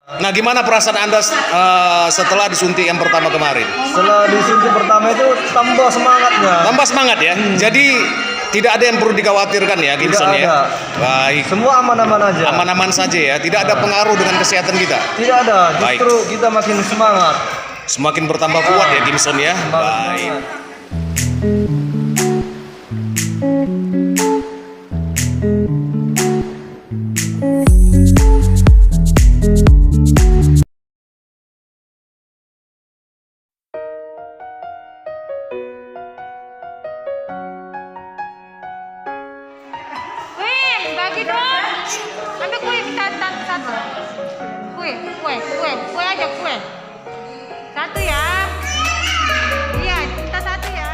Nah, gimana perasaan Anda setelah disuntik yang pertama kemarin? Setelah disuntik pertama itu tambah semangatnya. Tambah semangat ya. Jadi tidak ada yang perlu dikhawatirkan ya, Gibson Tidak ya. ada. Baik. Semua aman-aman aja. Aman-aman saja ya. Tidak ada pengaruh dengan kesehatan kita. Tidak ada. Baik. Justru kita makin semangat. Semakin bertambah kuat ya, Gibson ya. Baik. Semangat. Wih, bagi dong. Ambil kue kita satu. Kue aja kue. Satu ya. Iya, kita satu ya.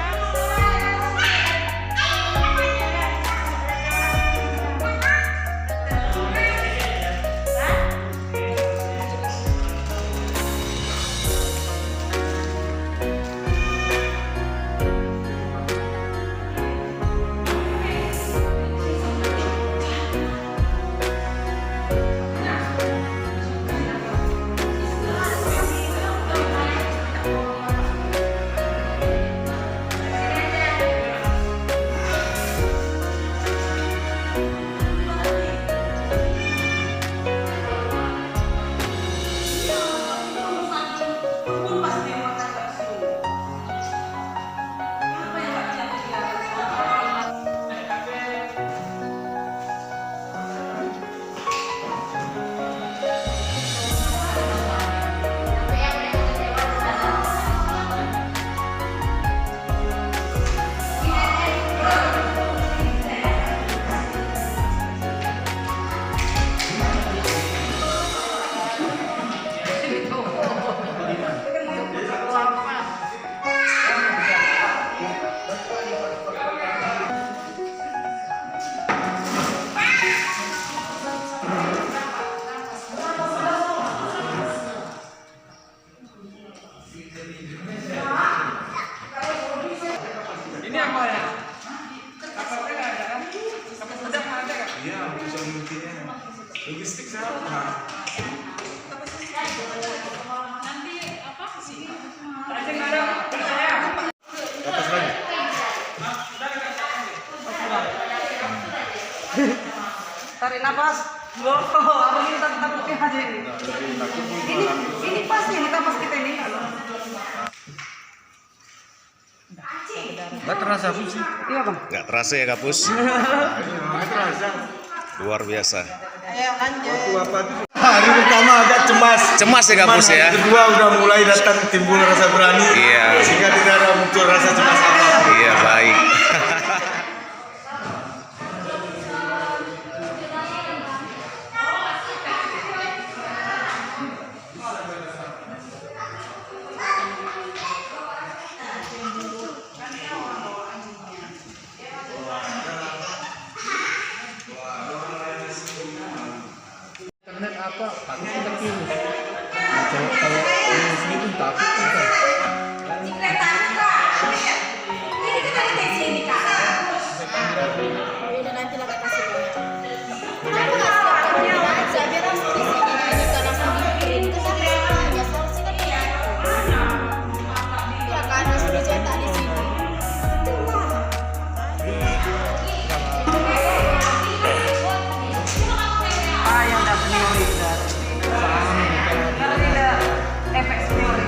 Logistik siapa? Tarik nafas. Loh, abang ini takutnya aja ini. Ini pas nih, nafas kita ini. Nggak terasa sih. Iya bang. Nggak terasa ya, Kapus? Nggak terasa. Luar biasa. Ayo lanjut. Apa tuh? Hari pertama agak cemas. Cemas ya, Kapus ya? Hari kedua udah mulai datang timbul rasa berani. Iya. Sehingga tidak ada muncul rasa cemas apa. Iya, baik. Internet apa? Takut kita virus. Kalau virus gitu takut kita. Nanti lah kasih Kenapa nggak siapkan aja biar langsung di sini juga langsung dikirim ke sini nggak solusi kan ya? Ya kan langsung dicetak di sini. Yang dapat teori dari efek teori.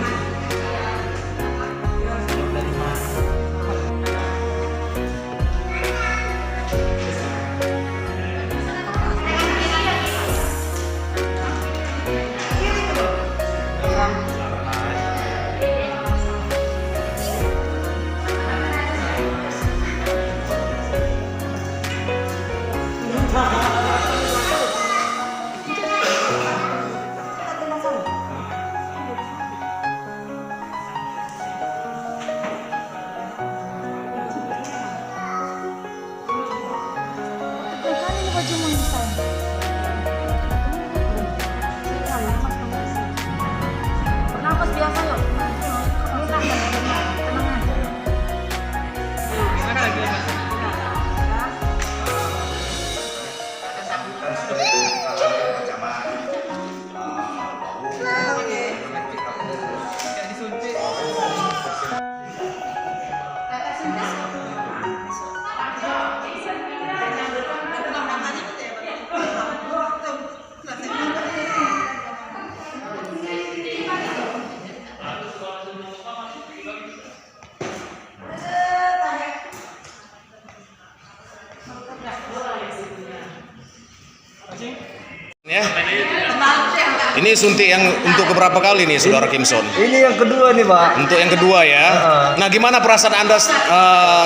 Ini suntik yang untuk keberapa kali nih, Saudara Kimson? Ini yang kedua nih, Pak. Untuk yang kedua ya. Nah, gimana perasaan Anda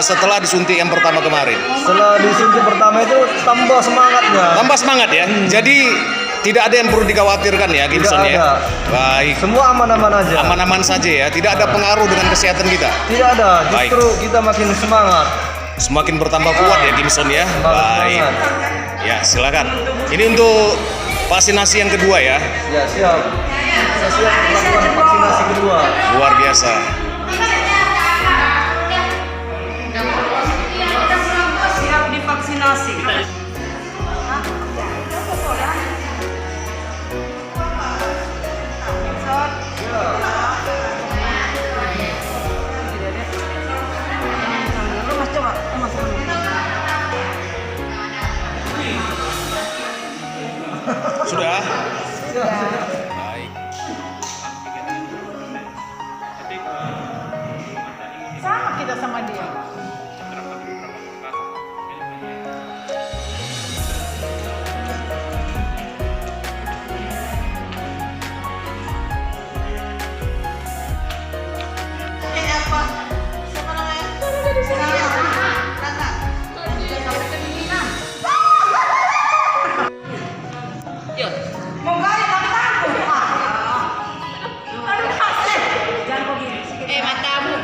setelah disuntik yang pertama kemarin? Setelah disuntik pertama itu tambah semangatnya. Tambah semangat ya. Jadi tidak ada yang perlu dikhawatirkan ya, Kimson Tidak ya. ada. Baik. Semua aman-aman aja. Aman-aman saja ya. Tidak ada pengaruh dengan kesehatan kita. Tidak ada. Baik. Justru kita makin semangat. Semakin bertambah kuat ya, Kimson ya. Baik. Semangat. Ya, silakan. Ini untuk vaksinasi yang kedua ya. Ya, siap. Saya siap melakukan vaksinasi kedua. Luar biasa. Siap divaksinasi. Mas coba, Mas. Sudah? Baik. Sama kita sama dia. Matamu.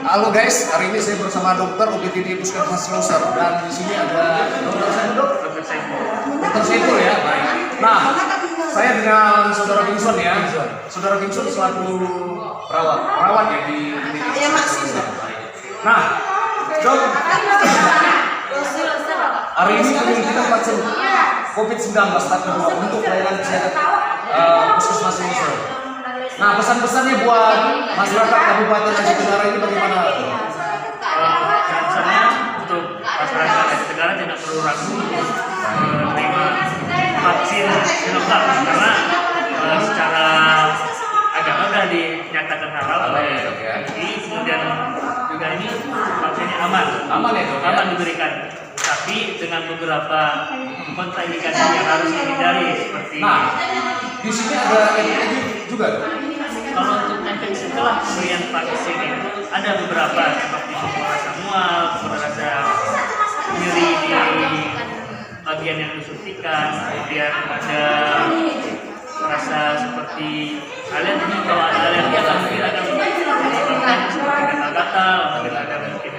Halo guys, hari ini saya bersama dokter UPTD Puskesmas Loser dan di sini ada dokter siapa dok? Dokter Saiful ya. Baik. Nah, saya dengan Saudara Kimson ya. Saudara Kimson selaku perawat ya di UPTD Puskesmas Loser. Nah, dok, hari ini kita pasien COVID-19 tahap kedua untuk pelayanan kesehatan Puskesmas Loser. Nah, pesan-pesannya buat masyarakat Kabupaten Aceh Tenggara ini bagaimana? Pesannya untuk masyarakat Aceh Tenggara tidak perlu ragu menerima vaksin Sinovac karena secara agama sudah dinyatakan halal oleh MUI, kemudian juga ini vaksinnya aman Ya, dok, ya? aman diberikan, tapi dengan beberapa kontraindikasi yang harus dihindari seperti Di sini ada efek juga. kalau untuk efek setelah pemberian vaksin itu ada beberapa seperti rasa mual, rasa nyeri di bagian yang disuntikan, kemudian ada rasa seperti alergi. Kalau ada alergi akan mungkin ada menyebabkan seperti gatal-gatal, mungkin ada mungkin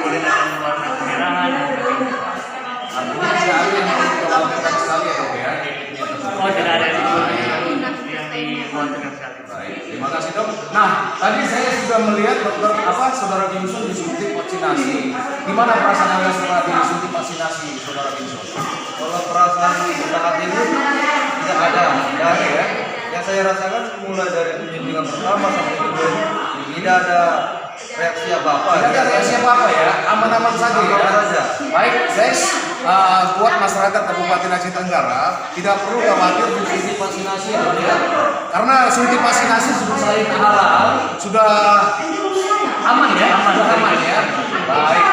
kulit akan warna kemerahan dan sebagainya. Artinya tidak ada yang dikhawatirkan sekali ya dok ya. Oh, tidak ada yang dikhawatirkan sekali. Baik, terima kasih dok. Nah, tadi saya sudah melihat dokter Saudara Kimson disuntik vaksinasi. Gimana perasaan anda setelah disuntik vaksinasi, Saudara Kimson? Kalau perasaan saat ini tidak ada dari ya. Yang saya rasakan mulai dari penyuntikan pertama sampai kedua ini tidak ada reaksi apa-apa. Tidak ada reaksi apa-apa ya, aman-aman saja ya. Aman saja. Baik guys, buat masyarakat Kabupaten Aceh Tenggara tidak perlu khawatir suntik vaksinasi ya. Karena suntik vaksinasi sudah selain halal, sudah aman ya, sudah aman ya. Baik.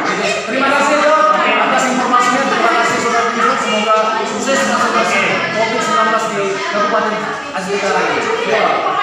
Oke, terima kasih dok atas informasinya. Terima kasih Saudara Kimson. Semoga sukses mengatasi COVID-19 di Kabupaten Aceh Tenggara.